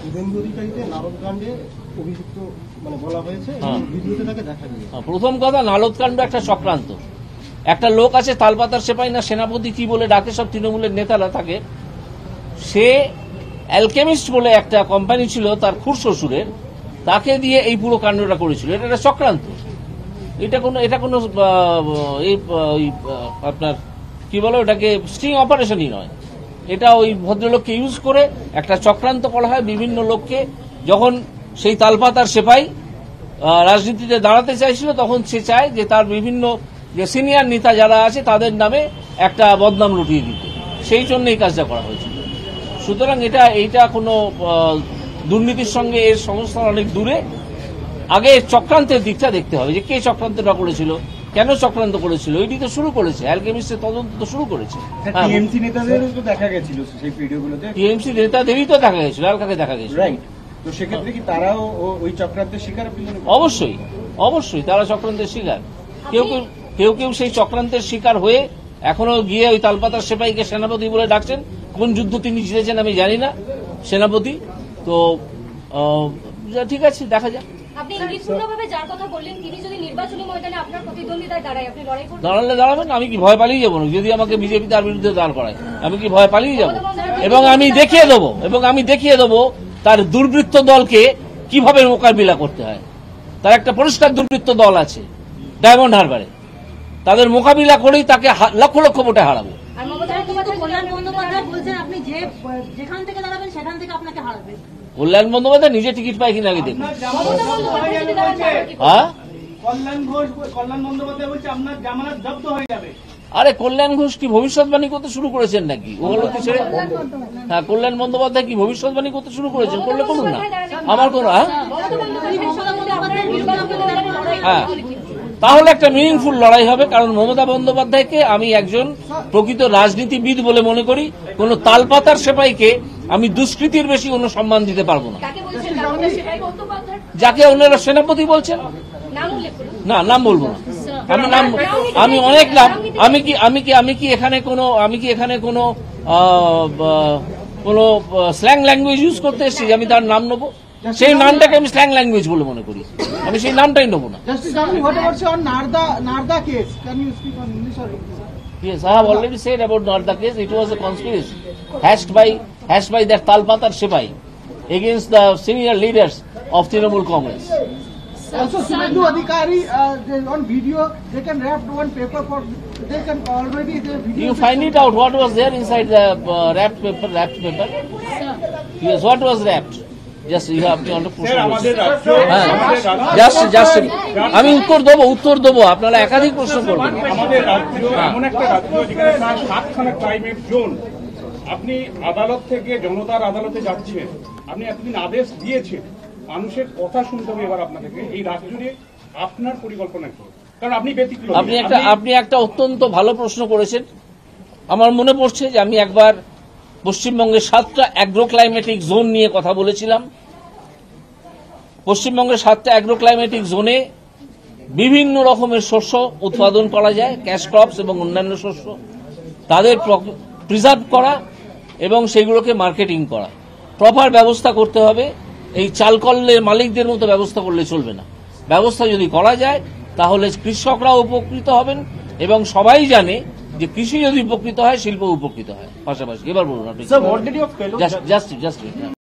শুভেন্দু অধিকারীকে নারদকাণ্ডে অভিযুক্ত মানে বলা হয়েছে, ভিডিওতে তাকে দেখা যায়। প্রথম কথা, নারদকাণ্ড একটা চক্রান্ত। একটা লোক আছে তালপাতার সেপাই না সেনাপতি কি বলে ডাকে, সব তৃণমূলের নেতারা থাকে, সে অ্যালকেমিস্ট বলে একটা কোম্পানি ছিল তার খুড়শ্বশুরের, তাকে দিয়ে এই পুরো কাণ্ডটা করেছিল। এটা একটা চক্রান্ত, এটা কোনো আপনার কি বলে ওটাকে স্টিং অপারেশনই নয়। এটা ওই ভদ্রলোককে ইউজ করে একটা চক্রান্ত করা হয় বিভিন্ন লোককে। যখন সেই তালপাতার সেপাই রাজনীতিতে দাঁড়াতে চাইছিল, তখন সে চায় যে তার বিভিন্ন যে সিনিয়র নেতা যারা আছে তাদের নামে একটা বদনাম লুটিয়ে দিতে, সেই জন্য এই কাজটা করা হয়েছিল। সুতরাং এইটা কোনো দুর্নীতির সঙ্গে এর সংস্থান অনেক দূরে। আগে চক্রান্তের দিকটা দেখতে হবে যে কে চক্রান্তটা করেছিল, কেন চক্রান্ত করেছিল। এটি তো শুরু করেছে, অ্যালকেমিস্টের তদন্ত তো শুরু করেছে। টিএমসি নেতাদেরও তো দেখা গেছিল সেই ভিডিওগুলোতে, টিএমসি নেতাদেরই তো দেখা গেছিল, আর কাকে দেখা গেছিল? রাইট। তো সেক্ষেত্রে কি তারাও ওই চক্রান্তের শিকার? অবশ্যই অবশ্যই তারা চক্রান্তের শিকার। কেউ সেই চক্রান্তের শিকার হয়ে এখনো গিয়ে ওই তালপাতার সেপাইকে সেনাপতি বলে ডাকছেন। কোন যুদ্ধ তিনি জিতেছেন আমি জানি না, সেনাপতি তো। ঠিক আছে, দেখা যাক। আপনি ইঙ্গিতপূর্ণভাবে যার কথা বললেন, তিনি যদি নির্বাচনী ময়দানে আপনার প্রতিদ্বন্দ্বিতায় দাঁড়ায়, আপনি লড়াই করবেন? দাঁড়াবেন, আমি কি ভয় পালিয়ে যাবো? যদি আমাকে বিজেপি তার বিরুদ্ধে দাঁড় করায়, আমি কি ভয় পালিয়ে যাবো? এবং আমি দেখিয়ে দেবো তার দুর্বৃত্ত দলকে কিভাবে মোকাবিলা করতে হয়। তার একটা পরিষ্কার দুর্বৃত্ত দল আছে ডায়মন্ড হারবারে, তাদের মোকাবিলা করেই তাকে লক্ষ লক্ষ ভোটে হারাবো। কল্যাণ বন্দ্যোপাধ্যায় নিজে টিকিট পায় কিনা আগে দেখুন। হ্যাঁ, আরে কল্যাণ ঘোষ কি ভবিষ্যৎবাণী করতে শুরু করেছেন নাকি? ওগুলোকে ছেড়ে হ্যাঁ, কল্যাণ বন্দ্যোপাধ্যায় কি ভবিষ্যৎবাণী করতে শুরু করেছেন? করলে করুন না, আমার কোন হ্যাঁ, তাহলে একটা মিনিংফুল লড়াই হবে। কারণ মমতা বন্দ্যোপাধ্যায়কে আমি একজন প্রকৃত রাজনীতিবিদ বলে মনে করি। কোন তালপাতার সেপাইকে আমি দুষ্কৃতির বেশি কোনো সম্মান দিতে পারবো না। যাকে ওনারা সেনাপতি বলছেন, না নাম বলবো না, আমি অনেক নাম, আমি কি এখানে কোনো স্ল্যাং ল্যাঙ্গুয়েজ ইউজ করতে এসেছি যে আমি তার নাম নেবো? সেই নামটাকে আমি স্ল্যাং ল্যাঙ্গুয়েজ বলে মনে করি, আমি সেই নামটাই নেবো না। Yes, I have already said about Narda case. It was a conspiracy hatched by that Talpatar Sepai against the senior leaders of Trinamool Congress. Also, Subhendu Adhikari, on video, they can wrap one paper for. They can already the video. You find it out what was there inside the wrapped paper. Yes, what was wrapped? Just you have to আমি উত্তর দেবো, আপনারা একাধিক প্রশ্ন করবেন। আমাদের রাজ্য এমন একটা রাজ্য যেখানে প্রায় 7খানা ক্লাইমেট জোন। আপনি আদালত থেকে জনতার আদালতে যাচ্ছেন, আপনি এতদিন আদেশ দিয়েছেন, মানুষের কথা শুনতে হবে এবার আপনাদেরকে। এই রাজ্য জুড়ে আপনার পরিকল্পনা কি? কারণ আপনি ব্যতিক্রমী। আপনি একটা অত্যন্ত ভালো প্রশ্ন করেছেন। আমার মনে পড়ছে যে আমি একবার পশ্চিমবঙ্গের 7টা অ্যাগ্রো ক্লাইমেটিক জোন নিয়ে কথা বলেছিলাম। পশ্চিমবঙ্গের 7টা অ্যাগ্রো ক্লাইমেটিক জোনে বিভিন্ন রকমের শস্য উৎপাদন করা যায়, ক্যাশ ক্রপস এবং অন্যান্য শস্য, তাদের প্রিজার্ভ করা এবং সেগুলোকে মার্কেটিং করা, প্রপার ব্যবস্থা করতে হবে। এই চালকলের মালিকদের মতো ব্যবস্থা করলে চলবে না। ব্যবস্থা যদি করা যায় তাহলে কৃষকরা উপকৃত হবেন এবং সবাই জানে যে কৃষি যদি উপকৃত হয় শিল্প উপকৃত হয় পাশাপাশি। এবার বলুন আপনি। Sir, what did your fellow